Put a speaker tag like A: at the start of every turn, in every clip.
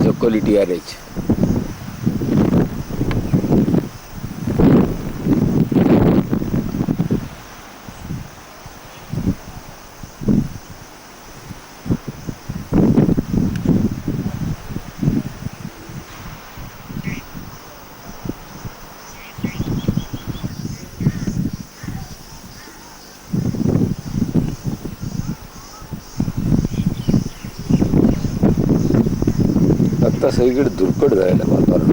A: जकोली TRH. आता सगळीकडे धुरकट झालेलं वातावरण.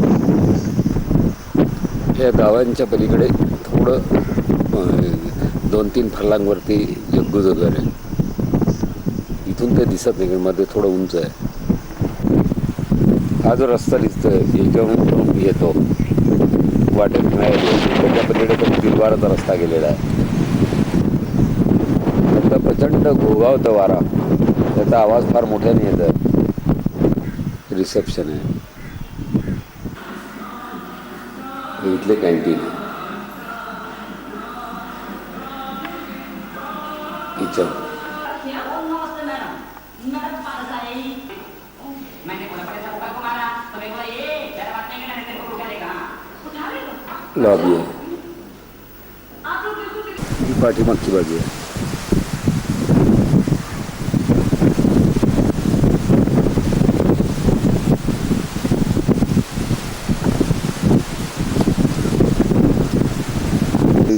A: या गावांच्या पलीकडे थोडं 2-3 फर्लांगवरती जग्गूचं घर आहे. इथून ते दिसत नाही, मध्ये थोडं उंच आहे. हा जो रस्ता दिसतोय याच्यावरून येतो वाटेत मिळाली, त्याच्या पलीकडे तो दिलवाराचा रस्ता गेलेला आहे. आता प्रचंड घोघावतं वारा, त्याचा आवाज फार मोठ्याने येत आहे. रिसेप्शन आहे, इथले कॅन्टीन आहे, किचन. लॉबी आहे, ही पाठीमागची बाजू आहे.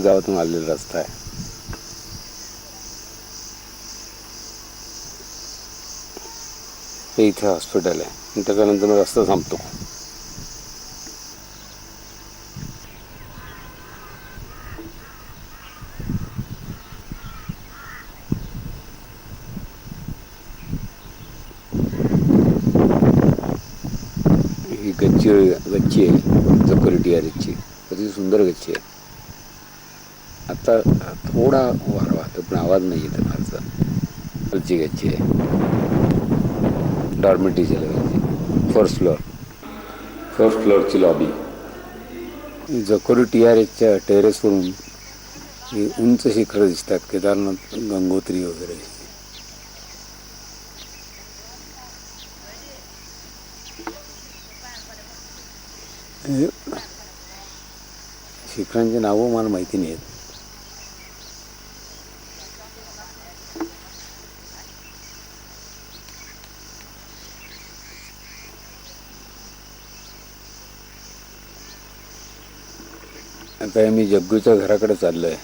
A: गावातून आलेला रस्ता आहे. हे इथे हॉस्पिटल आहे, त्याच्यानंतर रस्ता संपतो. ही गच्ची आहे जकोली TRHची. अतिशय सुंदर गच्ची आहे. आता थोडा वारा वाहतो पण आवाज नाही येत फारसा. खालची गच्ची आहे, डॉर्मेटरीच्या लेवलची. First फ्लोअरची lobby. जकोली TRHच्या टेरेसवरून ही उंच शिखरं दिसतात, केदारनाथ, गंगोत्री वगैरे. शिखरांची नावं मला माहिती नाही आहेत. आता मी जग्गूच्या घराकडे चाललो आहे.